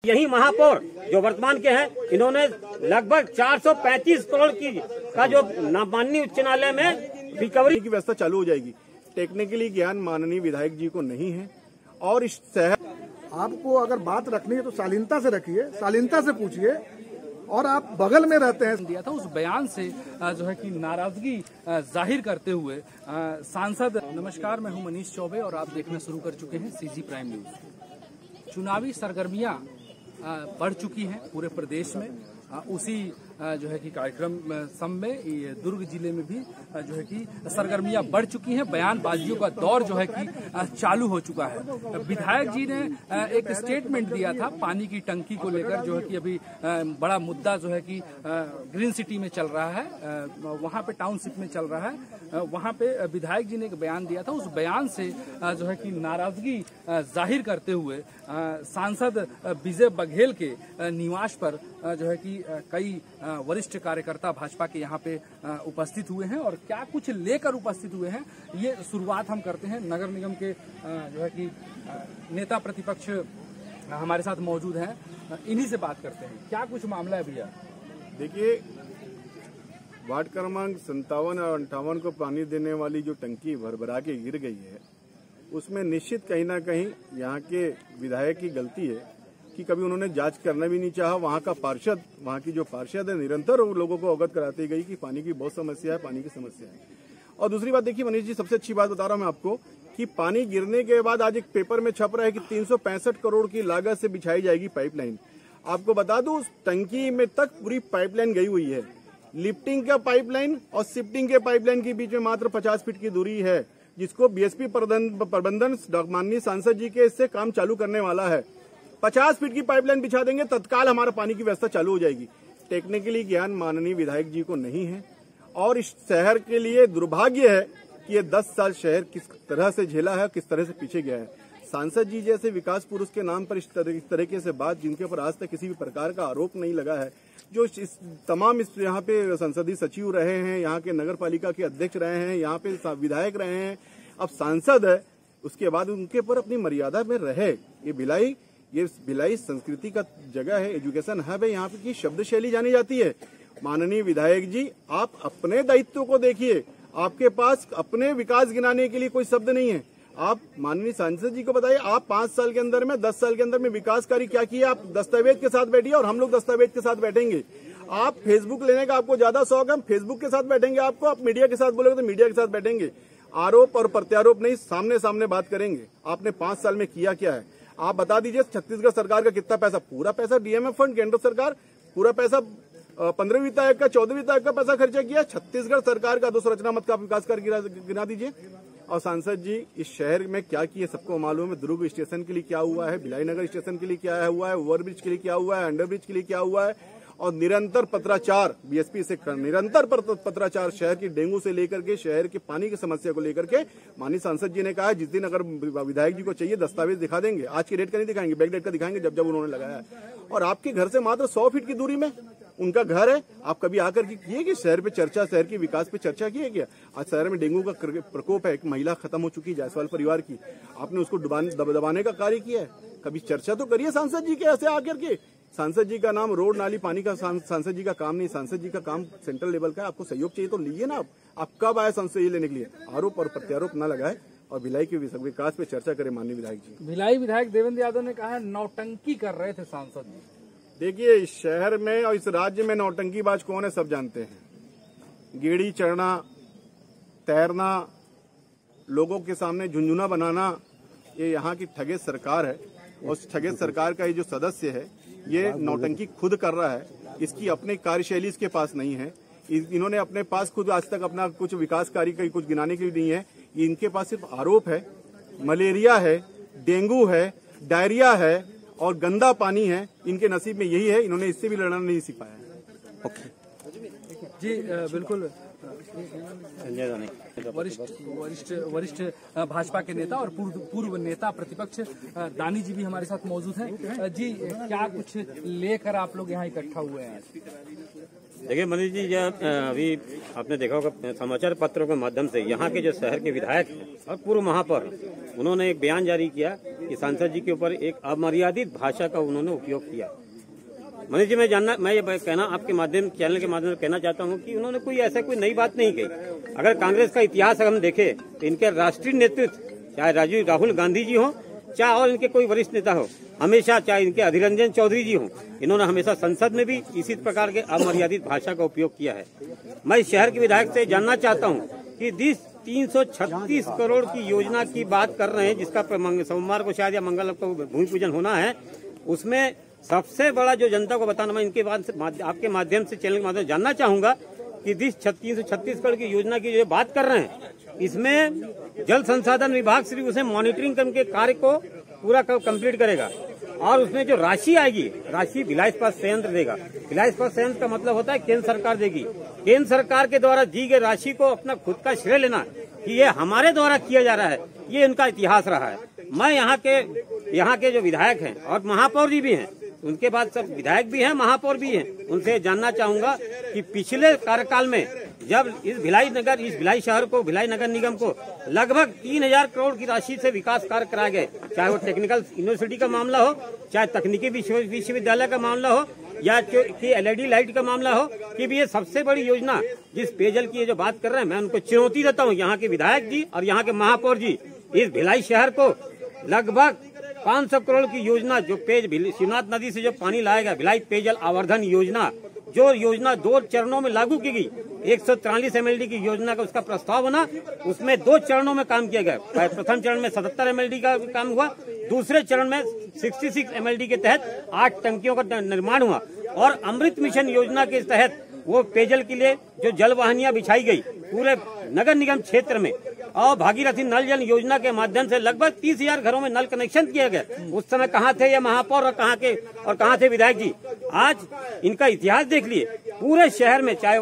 यही महापौर जो वर्तमान के हैं, इन्होंने लगभग 435 करोड़ की का जो माननीय उच्च न्यायालय में रिकवरी की व्यवस्था चालू हो जाएगी। टेक्निकली ज्ञान माननीय विधायक जी को नहीं है और इस शहर आपको अगर बात रखनी है तो शालीनता से रखिए, शालीनता से पूछिए। और आप बगल में रहते हैं दिया था उस बयान से जो है कि नाराजगी जाहिर करते हुए सांसद। नमस्कार, मैं हूं मनीष चौबे और आप देखना शुरू कर चुके हैं सीजी प्राइम न्यूज। चुनावी सरगर्मियां बढ़ चुकी हैं पूरे प्रदेश में। उसी जो है कि कार्यक्रम सम में दुर्ग जिले में भी जो है कि सरगर्मियां बढ़ चुकी हैं। बयानबाजियों का दौर जो है कि चालू हो चुका है। विधायक जी ने एक स्टेटमेंट दिया था पानी की टंकी को लेकर, जो है कि अभी बड़ा मुद्दा जो है कि ग्रीन सिटी में चल रहा है, वहां पे टाउनशिप में चल रहा है। वहां पे विधायक जी ने एक बयान दिया था। उस बयान से जो है कि नाराजगी जाहिर करते हुए सांसद विजय बघेल के निवास पर जो है कि कई वरिष्ठ कार्यकर्ता भाजपा के यहाँ पे उपस्थित हुए हैं और क्या कुछ लेकर उपस्थित हुए हैं, ये शुरुआत हम करते हैं। नगर निगम के जो है कि नेता प्रतिपक्ष हमारे साथ मौजूद हैं, इन्हीं से बात करते हैं। क्या कुछ मामला है भैया? देखिए, वार्ड क्रमांक 57 और 58 को पानी देने वाली जो टंकी भरभरा के गिर गई है, उसमें निश्चित कहीं ना कहीं यहाँ के विधायक की गलती है कि कभी उन्होंने जांच करना भी नहीं चाहा। वहाँ का पार्षद, वहाँ की जो पार्षद है, निरंतर लोगों को अवगत कराती गई कि पानी की बहुत समस्या है, पानी की समस्या है। और दूसरी बात देखिए मनीष जी, सबसे अच्छी बात बता रहा हूँ मैं आपको कि पानी गिरने के बाद आज एक पेपर में छप रहा है कि 365 करोड़ की लागत से बिछाई जाएगी पाइपलाइन। आपको बता दूं, उस टंकी में तक पूरी पाइपलाइन गई हुई है। लिफ्टिंग का पाइपलाइन और शिफ्टिंग के पाइपलाइन के बीच में मात्र 50 फीट की दूरी है, जिसको बीएसपी प्रबंधन माननीय सांसद जी के इससे काम चालू करने वाला है। 50 फीट की पाइपलाइन बिछा देंगे, तत्काल हमारा पानी की व्यवस्था चालू हो जाएगी। टेक्निकली ज्ञान माननीय विधायक जी को नहीं है और इस शहर के लिए दुर्भाग्य है कि ये 10 साल शहर किस तरह से झेला है, किस तरह से पीछे गया है। सांसद जी जैसे विकास पुरुष के नाम पर इस तरीके से बात, जिनके ऊपर आज तक किसी भी प्रकार का आरोप नहीं लगा है, जो इस तमाम यहाँ पे संसदीय सचिव रहे हैं, यहाँ के नगर पालिका के अध्यक्ष रहे हैं, यहाँ पे विधायक रहे हैं, अब सांसद है, उसके बाद उनके ऊपर अपनी मर्यादा में रहे। ये भिलाई संस्कृति का जगह है, एजुकेशन हब है, यहाँ की शब्द शैली जानी जाती है। माननीय विधायक जी, आप अपने दायित्व को देखिए। आपके पास अपने विकास गिनाने के लिए कोई शब्द नहीं है। आप माननीय सांसद जी को बताइए, आप 5 साल के अंदर में, 10 साल के अंदर में विकास कार्य क्या किया। आप दस्तावेज के साथ बैठिए और हम लोग दस्तावेज के साथ बैठेंगे। आप फेसबुक लेने का आपको ज्यादा शौक है, फेसबुक के साथ बैठेंगे। आपको आप मीडिया के साथ बोलोगे तो मीडिया के साथ बैठेंगे। आरोप और प्रत्यारोप नहीं, सामने सामने बात करेंगे। आपने 5 साल में किया क्या है, आप बता दीजिए। छत्तीसगढ़ सरकार का कितना पैसा, पूरा पैसा डीएमएफ फंड, केंद्र सरकार पूरा पैसा 15वीं वित्त आयोग का, 14वीं वित्त आयोग का पैसा खर्चा किया। छत्तीसगढ़ सरकार का दोषरचना मत का विकास कर गिना दीजिए। और सांसद जी इस शहर में क्या किए सबको मालूम है। दुर्ग स्टेशन के लिए क्या हुआ है, भिलाई नगर स्टेशन के लिए क्या हुआ है, ओवरब्रिज के लिए क्या हुआ है, अंडरब्रिज के लिए क्या हुआ है। और निरंतर पत्राचार बीएसपी से निरंतर पत्राचार शहर की डेंगू से लेकर के शहर के पानी की समस्या को लेकर के माननीय सांसद जी ने कहा है, जिस दिन अगर विधायक जी को चाहिए दस्तावेज दिखा देंगे। आज की डेट का नहीं दिखाएंगे, बैक डेट का दिखाएंगे जब उन्होंने लगाया है। और आपके घर से मात्र 100 फीट की दूरी में उनका घर है। आप कभी आकर के किए कि शहर पे चर्चा, शहर के विकास पे चर्चा किए क्या? आज शहर में डेंगू का प्रकोप है, एक महिला खत्म हो चुकी है जायसवाल परिवार की, आपने उसको दबाने का कार्य किया है? कभी चर्चा तो करिए सांसद जी के ऐसे आकर के। सांसद जी का नाम रोड नाली पानी का सांसद जी का काम नहीं, सांसद जी का काम सेंट्रल लेवल का है। आपको सहयोग चाहिए तो लीजिए ना। आप कब आए सांसद जी लेने के लिए? आरोप और प्रत्यारोप न लगाए और भिलाई के विकास पे चर्चा करें माननीय विधायक जी। भिलाई विधायक देवेंद्र यादव ने कहा नौटंकी कर रहे थे सांसद जी। देखिए, इस शहर में और इस राज्य में नौटंकीबाज कौन है सब जानते हैं। गेड़ी चढ़ना, तैरना, लोगों के सामने झुंझुना बनाना, ये यहाँ की ठगेश सरकार है। और उस ठगेश सरकार का ये जो सदस्य है, ये नौटंकी खुद कर रहा है। इसकी अपनी कार्यशैली इसके पास नहीं है। इन्होंने अपने पास खुद आज तक अपना कुछ विकास कार्य का कुछ गिनाने के लिए नहीं है। इनके पास सिर्फ आरोप है, मलेरिया है, डेंगू है, डायरिया है और गंदा पानी है। इनके नसीब में यही है, इन्होंने इससे भी लड़ना नहीं सिखाया है। जी बिल्कुल। वरिष्ठ भाजपा के नेता और पूर्व नेता प्रतिपक्ष दानी जी भी हमारे साथ मौजूद हैं। जी, क्या कुछ लेकर आप लोग यहाँ इकट्ठा हुए हैं? देखिए मनीष जी, अभी आपने देखा होगा समाचार पत्रों के माध्यम से यहाँ के जो शहर के विधायक हैं और पूर्व महापौर, उन्होंने एक बयान जारी किया कि सांसद जी के ऊपर एक अमर्यादित भाषा का उन्होंने उपयोग किया। मनीष जी, मैं ये कहना आपके माध्यम चैनल के माध्यम से कहना चाहता हूं कि उन्होंने कोई ऐसा कोई नई बात नहीं कही। अगर कांग्रेस का इतिहास हम देखें तो इनके राष्ट्रीय नेतृत्व चाहे राहुल गांधी जी हो, चाहे और इनके कोई वरिष्ठ नेता हो, हमेशा चाहे इनके अधीर रंजन चौधरी जी हो, इन्होंने हमेशा संसद में भी इसी प्रकार के अमर्यादित भाषा का उपयोग किया है। मैं इस शहर के विधायक से जानना चाहता हूं कि 336 करोड़ की योजना की बात कर रहे हैं, जिसका सोमवार को शायद या मंगल को भूमि पूजन होना है, उसमें सबसे बड़ा जो जनता को बताना, मैं इनके बाद आपके माध्यम से चैनल के माध्यम से जानना चाहूंगा कि 336 करोड़ की योजना की जो बात कर रहे हैं, इसमें जल संसाधन विभाग सिर्फ उसे मॉनिटरिंग करके कार्य को पूरा कंप्लीट करेगा और उसमें जो राशि आएगी, राशि भिलाई इस्पात संयंत्र देगा। भिलाई इस्पात संयंत्र का मतलब होता है केंद्र सरकार देगी। केंद्र सरकार के द्वारा दी गई राशि को अपना खुद का श्रेय लेना कि ये हमारे द्वारा किया जा रहा है, ये इनका इतिहास रहा है। मैं यहाँ के जो विधायक हैं और महापौर जी भी हैं, उनके बाद सब विधायक भी हैं, महापौर भी हैं, उनसे जानना चाहूंगा कि पिछले कार्यकाल में जब इस भिलाई शहर को, भिलाई नगर निगम को लगभग 3000 करोड़ की राशि से विकास कार्य कराए गए, चाहे वो टेक्निकल यूनिवर्सिटी का मामला हो, चाहे तकनीकी विश्वविद्यालय का मामला हो, या कि LED लाइट का मामला हो, कि भी ये सबसे बड़ी योजना जिस पेयजल की जो बात कर रहे हैं, मैं उनको चुनौती देता हूँ, यहाँ के विधायक जी और यहाँ के महापौर जी, इस भिलाई शहर को लगभग 500 करोड़ की योजना जो शिवनाथ नदी से जो पानी लाएगा, भिलाई पेयजल आवर्धन योजना, जो योजना 2 चरणों में लागू की गई, 143 MLD की योजना का उसका प्रस्ताव बना, उसमें 2 चरणों में काम किया गया। प्रथम चरण में 77 MLD का काम हुआ, दूसरे चरण में 66 MLD के तहत 8 टंकियों का निर्माण हुआ और अमृत मिशन योजना के तहत वो पेयजल के लिए जो जल वाहिनियां बिछाई गई पूरे नगर निगम क्षेत्र में, और भागीरथी नल जल योजना के माध्यम से लगभग 30,000 घरों में नल कनेक्शन किया गया। उस समय कहाँ थे ये महापौर और कहाँ थे विधायक जी? आज इनका इतिहास देख लिए, पूरे शहर में चाहे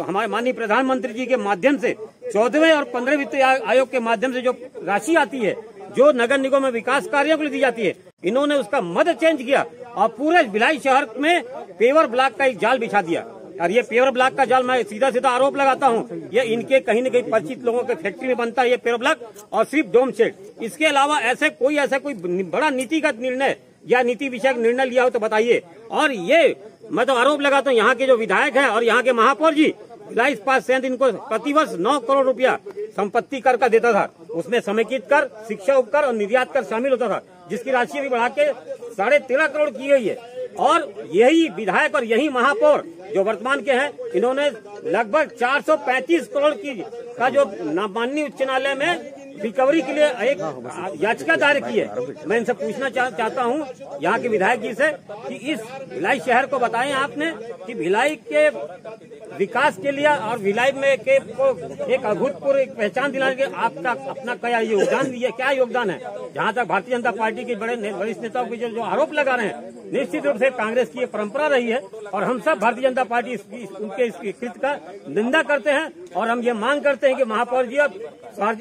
हमारे माननीय प्रधानमंत्री जी के माध्यम से 14वें और 15वें वित्त आयोग के माध्यम से जो राशि आती है, जो नगर निगम में विकास कार्यों के लिए दी जाती है, इन्होंने उसका मद चेंज किया और पूरे भिलाई शहर में पेवर ब्लॉक का एक जाल बिछा दिया। और ये पेवर ब्लॉक का जाल, मैं सीधा आरोप लगाता हूँ, ये इनके कहीं न कहीं परिचित लोगों के फैक्ट्री में बनता है ये पेवर ब्लॉक, और सिर्फ डोम सेट। इसके अलावा ऐसा कोई बड़ा नीतिगत निर्णय या नीति विषयक निर्णय लिया हो तो बताइए। और ये मैं तो आरोप लगाता हूँ, यहाँ के जो विधायक हैं और यहाँ के महापौर जी, भिलाई इस्पात संयंत्र इनको प्रतिवर्ष 9 करोड़ रुपया संपत्ति कर का देता था, उसमें समेकित कर, शिक्षा उपकर और निर्यात कर शामिल होता था, जिसकी राशि अभी बढ़ा के 13.5 करोड़ की गई है। और यही विधायक और यही महापौर जो वर्तमान के हैं, इन्होंने लगभग 435 करोड़ की का जो माननीय उच्च न्यायालय में रिकवरी के लिए एक याचिका दायर की है। मैं इनसे पूछना चाहता हूं यहाँ के विधायक जी से कि इस भिलाई शहर को बताएं आपने कि भिलाई के विकास के लिए और भिलाई में के को एक अभूतपूर्व एक पहचान दिलाने के आपका अपना क्या योगदान है? जहाँ तक भारतीय जनता पार्टी के बड़े वरिष्ठ नेताओं के जो आरोप लगा रहे हैं, निश्चित रूप से कांग्रेस की परंपरा रही है और हम सब भारतीय जनता पार्टी उनके इस कृत्य का निंदा करते हैं और हम ये मांग करते हैं कि महापौर जी अब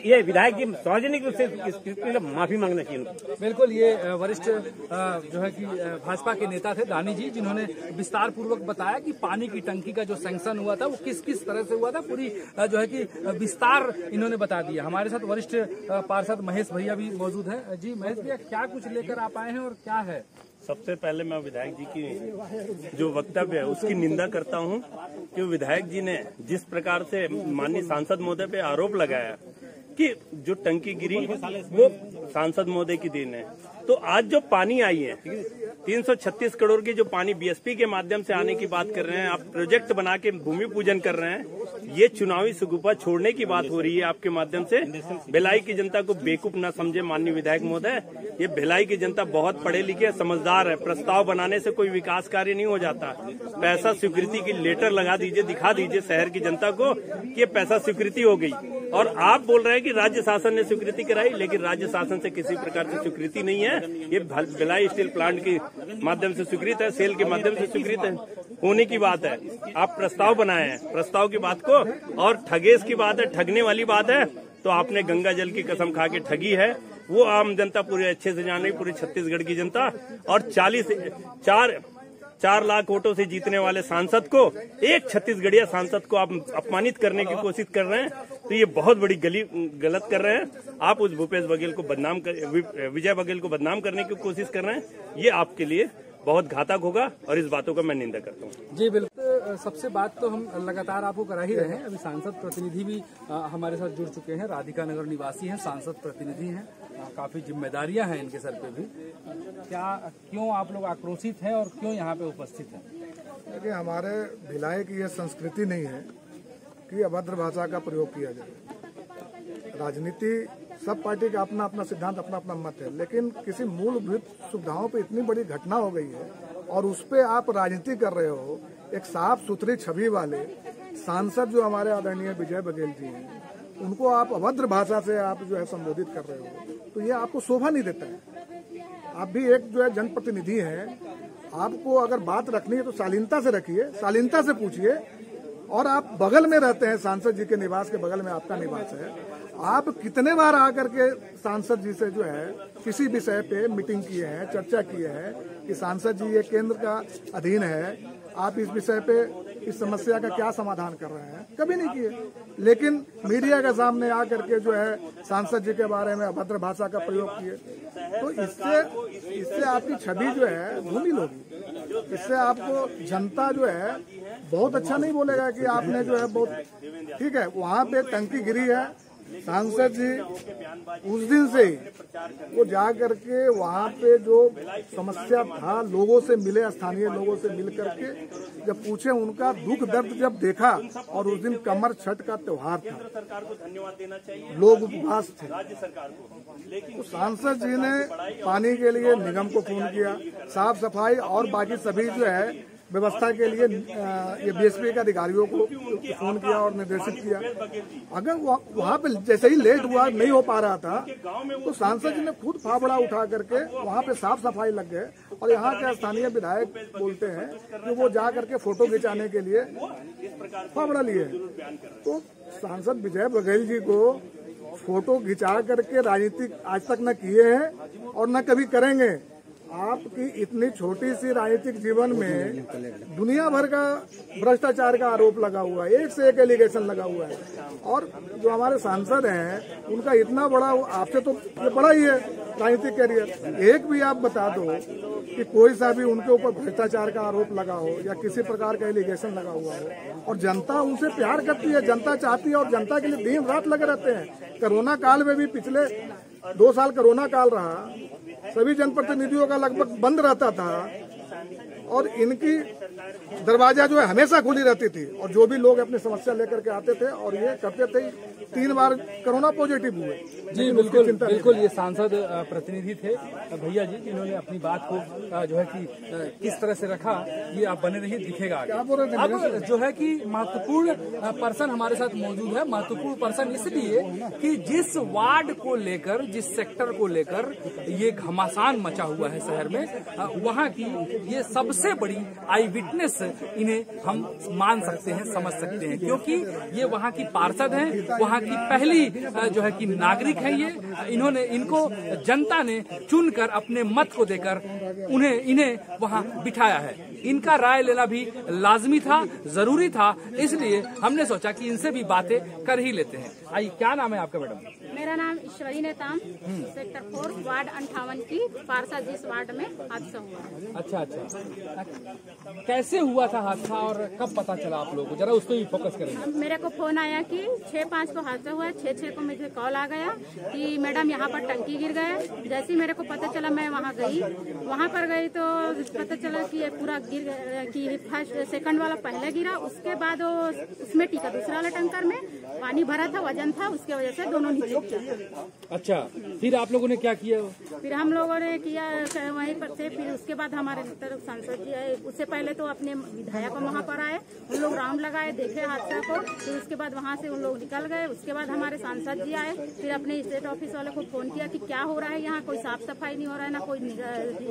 ये विधायक जी सार्वजनिक रूप से इस कृत्य के लिए माफी मांगना चाहिए। बिल्कुल, ये वरिष्ठ जो है कि भाजपा के नेता थे दानी जी, जिन्होंने विस्तार पूर्वक बताया कि पानी की टंकी का जो सैंक्शन हुआ था वो किस तरह से हुआ था, पूरी जो है कि विस्तार इन्होंने बता दिया। हमारे साथ वरिष्ठ पार्षद महेश भैया भी मौजूद है। जी महेश भैया, क्या कुछ लेकर आप आए हैं और क्या है? सबसे पहले मैं विधायक जी की जो वक्तव्य है उसकी निंदा करता हूं कि विधायक जी ने जिस प्रकार से माननीय सांसद महोदय पे आरोप लगाया कि जो टंकी गिरी वो सांसद महोदय की देन है, तो आज जो पानी आई है 336 करोड़ की जो पानी बीएसपी के माध्यम से आने की बात कर रहे हैं, आप प्रोजेक्ट बना के भूमि पूजन कर रहे हैं, ये चुनावी सुगुफा छोड़ने की बात हो रही है आपके माध्यम से। भिलाई की जनता को बेवकूफ न समझे माननीय विधायक महोदय, ये भिलाई की जनता बहुत पढ़े लिखे समझदार है। प्रस्ताव बनाने से कोई विकास कार्य नहीं हो जाता। पैसा स्वीकृति की लेटर लगा दीजिए, दिखा दीजिए शहर की जनता को कि ये पैसा स्वीकृति हो गई। और आप बोल रहे हैं कि राज्य शासन ने स्वीकृति कराई, लेकिन राज्य शासन से किसी प्रकार की स्वीकृति नहीं है। ये भिलाई स्टील प्लांट के माध्यम से स्वीकृत है, सेल के माध्यम से स्वीकृत है होने की बात है। आप प्रस्ताव बनाए हैं, प्रस्ताव की बात को, और ठगेश की बात है, ठगने वाली बात है, तो आपने गंगा जल की कसम खा के ठगी है। वो आम जनता पूरे अच्छे से जान रही, पूरी छत्तीसगढ़ की जनता। और 4 लाख वोटों से जीतने वाले सांसद को, एक छत्तीसगढ़िया सांसद को आप अपमानित करने की कोशिश कर रहे हैं। तो ये बहुत बड़ी गलत कर रहे हैं। आप उस भूपेश बघेल को विजय बघेल को बदनाम करने की कोशिश कर रहे हैं। ये आपके लिए बहुत घातक होगा और इस बातों का मैं निंदा करता हूँ। जी बिल्कुल, सबसे बात तो हम लगातार आपको करा ही रहे हैं। अभी सांसद प्रतिनिधि भी हमारे साथ जुड़ चुके हैं। राधिका नगर निवासी हैं, सांसद प्रतिनिधि हैं, काफी जिम्मेदारियां हैं इनके सर पे भी। क्यों आप लोग आक्रोशित हैं और क्यों यहाँ पे उपस्थित हैं? देखिए, हमारे भिलाई की यह संस्कृति नहीं है कि अभद्र भाषा का प्रयोग किया जाए। राजनीति सब पार्टी का अपना अपना सिद्धांत, अपना अपना मत है, लेकिन किसी मूलभूत सुविधाओं पे इतनी बड़ी घटना हो गई है और उस पे आप राजनीति कर रहे हो। एक साफ सुथरी छवि वाले सांसद जो हमारे आदरणीय विजय बघेल जी हैं, उनको आप अभद्र भाषा से आप जो है संबोधित कर रहे हो, तो ये आपको शोभा नहीं देता है। आप भी एक जो है जनप्रतिनिधि हैं, आपको अगर बात रखनी है तो शालीनता से रखिए, शालीनता से पूछिए। और आप बगल में रहते हैं, सांसद जी के निवास के बगल में आपका निवास है। आप कितने बार आकर के सांसद जी से जो है किसी विषय पे मीटिंग किए हैं, चर्चा किए हैं कि सांसद जी ये केंद्र का अधीन है, आप इस विषय पे इस समस्या का क्या समाधान कर रहे हैं? कभी नहीं किए। लेकिन मीडिया के सामने आकर के जो है सांसद जी के बारे में अभद्र भाषा का प्रयोग किए, तो इससे आपकी छवि जो है धूमिल होगी। इससे आपको जनता जो है बहुत अच्छा नहीं बोलेगा कि आपने जो है बहुत ठीक है। वहाँ पे टंकी गिरी है, सांसद जी उस दिन से ही वो जा करके वहाँ पे जो समस्या था लोगों से मिले, स्थानीय लोगों से मिल करके जब पूछे, उनका दुख दर्द जब देखा, और उस दिन कमर छठ का त्योहार था, लोग उपवास थे, तो सांसद जी ने पानी के लिए निगम को फोन किया, साफ सफाई और बाकी सभी जो है व्यवस्था के लिए ये बीएसपी के अधिकारियों को फोन किया और निर्देशित किया। अगर वहाँ पे जैसे ही लेट हुआ, नहीं हो पा रहा था, तो सांसद जी ने खुद फावड़ा उठा करके वहाँ पे साफ सफाई लग गए। और यहाँ के स्थानीय विधायक बोलते हैं कि वो जा करके फोटो खिंचाने के लिए फावड़ा लिए। तो सांसद विजय बघेल जी को फोटो खिंचा करके राजनीति आज तक न किए हैं और न कभी करेंगे। आपकी इतनी छोटी सी राजनीतिक जीवन में दुनिया भर का भ्रष्टाचार का आरोप लगा हुआ है, एक से एक एलिगेशन लगा हुआ है। और जो हमारे सांसद हैं, उनका इतना बड़ा, आपसे तो ये बड़ा ही है राजनीतिक कैरियर, एक भी आप बता दो कि कोई सा भी उनके ऊपर भ्रष्टाचार का आरोप लगा हो या किसी प्रकार का एलिगेशन लगा हुआ हो। और जनता उनसे प्यार करती है, जनता चाहती है और जनता के लिए दिन रात लगे रहते हैं। कोरोना काल में भी, पिछले 2 साल कोरोना काल रहा, सभी जनप्रतिनिधियों का लगभग बंद रहता था और इनकी दरवाजा जो है हमेशा खुली रहती थी। और जो भी लोग अपनी समस्या लेकर के आते थे और ये करते थे, 3 बार कोरोना पॉजिटिव हुए। जी बिल्कुल बिल्कुल, ये सांसद प्रतिनिधि थे भैया जी, इन्होंने अपनी बात को जो है कि किस तरह से रखा, ये आप बने रहिए, दिखेगा आगे। अब जो है कि महत्वपूर्ण पर्सन हमारे साथ मौजूद है। महत्वपूर्ण पर्सन इसलिए कि जिस वार्ड को लेकर, जिस सेक्टर को लेकर ये घमासान मचा हुआ है शहर में, वहाँ की ये सबसे बड़ी आई विटनेस इन्हें हम मान सकते हैं, समझ सकते हैं, क्योंकि ये वहाँ की पार्षद हैं, वहाँ की पहली जो है कि नागरिक है ये। इनको जनता ने चुनकर अपने मत को देकर इन्हें वहाँ बिठाया है। इनका राय लेना भी लाजमी था, जरूरी था, इसलिए हमने सोचा कि इनसे भी बातें कर ही लेते हैं। आइए, क्या नाम है आपका मैडम? मेरा नाम ईश्वरी नेताम, सेक्टर 4 वार्ड 58 की पार्षद, जिस वार्ड में हादसा हुआ है। अच्छा अच्छा, कैसे हुआ था हादसा और कब पता चला आप लोगों को? जरा उस पर भी फोकस करेंगे। मेरे को फोन आया कि 6-5 को हादसा हुआ है, 6-6 को मुझे कॉल आ गया कि मैडम यहाँ पर टंकी गिर गया। जैसे ही मेरे को पता चला, मैं वहाँ गई। वहाँ पर गई तो पता चला कि ये पूरा गिर कि फर्स्ट सेकंड वाला पहले गिरा, उसके बाद उसमें टीका दूसरा वाला टंकर में पानी भरा था, वजन था, उसके वजह से दोनों नीचे गिरा। अच्छा, फिर आप लोगों ने क्या किया? फिर हम लोगों ने किया वहीं पर से। फिर उसके बाद हमारे तरफ सांसद जी आए। उससे पहले तो अपने विधायक वहाँ पर आए, उन लोग राउंड लगाए, देखे हादसा को। फिर उसके बाद वहाँ से उन लोग निकल गए। उसके बाद हमारे सांसद जी आए। फिर अपने स्टेट ऑफिस वाले को फोन किया कि क्या हो रहा है यहाँ, कोई साफ सफाई नहीं हो रहा है, ना कोई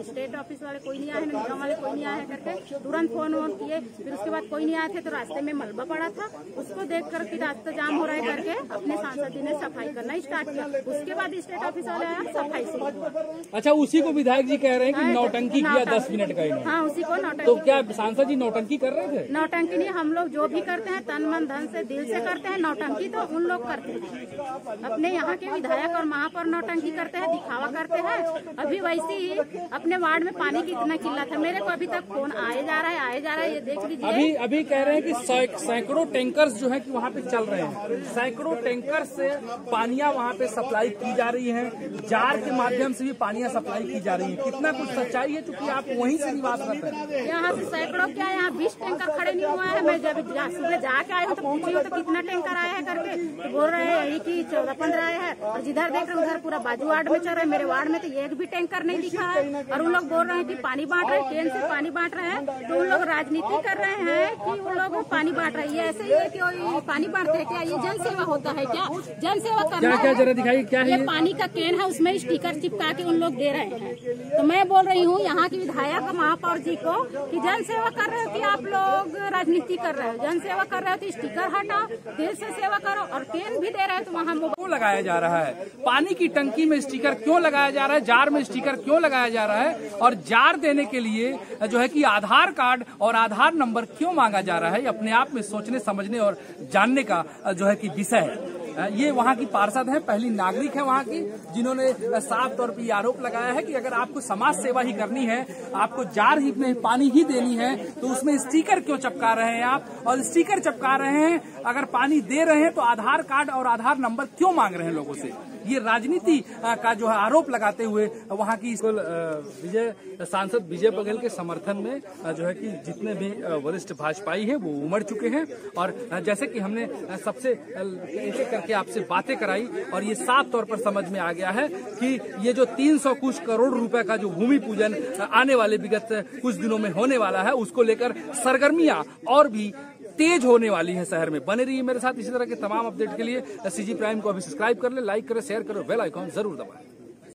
स्टेट ऑफिस वाले कोई नहीं आए, ना निगम वाले कोई नहीं आए करके तुरंत फोन वोन किए। फिर उसके बाद कोई नहीं आए थे तो रास्ते में मलबा पड़ा था, उसको देख कर कि रास्ता जाम काम हो रहा है करके अपने सांसद जी ने सफाई करना स्टार्ट किया। उसके बाद स्टेट ऑफिस वाले आया, सफाई शुरू हुआ। अच्छा, उसी को विधायक जी कह रहे हैं कि नौटंकी किया 10 मिनट का इन्होंने। हाँ, उसी को नौटंकी। तो क्या सांसद जी नौटंकी कर रहे थे? नौटंकी नहीं, हम लोग जो भी करते हैं तन मन धन से दिल से करते हैं। नौटंकी तो उन लोग करते हैं, अपने यहाँ के विधायक और महापौर नौटंकी करते हैं, दिखावा करते हैं। अभी वैसे ही अपने वार्ड में पानी की इतना किल्लत है, मेरे को अभी तक फोन आए जा रहा है, ये देख लीजिए। अभी कह रहे हैं कि सैकड़ों टैंकर्स जो है कि वहाँ पे चल रहे हैं, सैकड़ों टैंकर से पानियां वहाँ पे सप्लाई की जा रही है, जार के माध्यम से भी पानियां सप्लाई की जा रही है। कितना कुछ सच्चाई है, क्योंकि आप वहीं से निवास करते हैं। यहाँ से सैकड़ों क्या, यहाँ 20 टैंकर खड़े नहीं हुआ है। मैं जब सुबह जाके आई हूँ तो पूछी हूँ तो कितना टैंकर आया है करके, तो बोल रहे हैं यही की 14-15 आए हैं। और जिधर देख रहे उधर पूरा बाजू वार्ड में चल रहे हैं, मेरे वार्ड में तो एक भी टैंकर नहीं दिखा है। और उन लोग बोल रहे हैं कि पानी बांट रहे हैं, ट्रेन से पानी बांट रहे हैं। तो उन लोग राजनीति कर रहे हैं कि उन लोग पानी बांट रहे हैं। ऐसे ही है कि पानी बांटते हैं क्या? ये जन सेवा होता है क्या? जन सेवा करना क्या जरा दिखाइए, क्या है ये? पानी का कैन है, उसमें स्टिकर चिपका के उन लोग दे रहे हैं। तो मैं बोल रही हूँ यहाँ की विधायक महापौर जी को कि जन सेवा कर रहे हो कि आप लोग राजनीति कर रहे हो? जन सेवा कर रहे हो तो स्टिकर हटाओ, दिल से सेवा करो। और कैन भी दे रहे हो तो वहाँ क्यों लगाया जा रहा है? पानी की टंकी में स्टिकर क्यों लगाया जा रहा है? जार में स्टिकर क्यों लगाया जा रहा है? और जार देने के लिए जो है कि आधार कार्ड और आधार नंबर क्यों मांगा जा रहा है? अपने आप में सोचने समझने और जानने का जो है कि विषय है। ये वहाँ की पार्षद है, पहली नागरिक है वहाँ की, जिन्होंने साफ तौर पर आरोप लगाया है कि अगर आपको समाज सेवा ही करनी है, आपको जार ही नहीं पानी ही देनी है, तो उसमें स्टिकर क्यों चिपका रहे हैं आप? और स्टिकर चिपका रहे हैं, अगर पानी दे रहे हैं तो आधार कार्ड और आधार नंबर क्यों मांग रहे हैं लोगों से? ये राजनीति का जो है आरोप लगाते हुए वहाँ की सांसद विजय बघेल के समर्थन में जो है कि जितने भी वरिष्ठ भाजपाई हैं वो उमड़ चुके हैं। और जैसे कि हमने सबसे एक एक करके आपसे बातें कराई और ये साफ तौर पर समझ में आ गया है कि ये जो 300 कुछ करोड़ रुपए का जो भूमि पूजन आने वाले विगत कुछ दिनों में होने वाला है, उसको लेकर सरगर्मियां और भी तेज होने वाली है शहर में। बने रहिए मेरे साथ इसी तरह के तमाम अपडेट के लिए। सीजी प्राइम को अभी सब्सक्राइब कर ले, लाइक करें, शेयर करें, बेल आइकॉन जरूर दबाएं।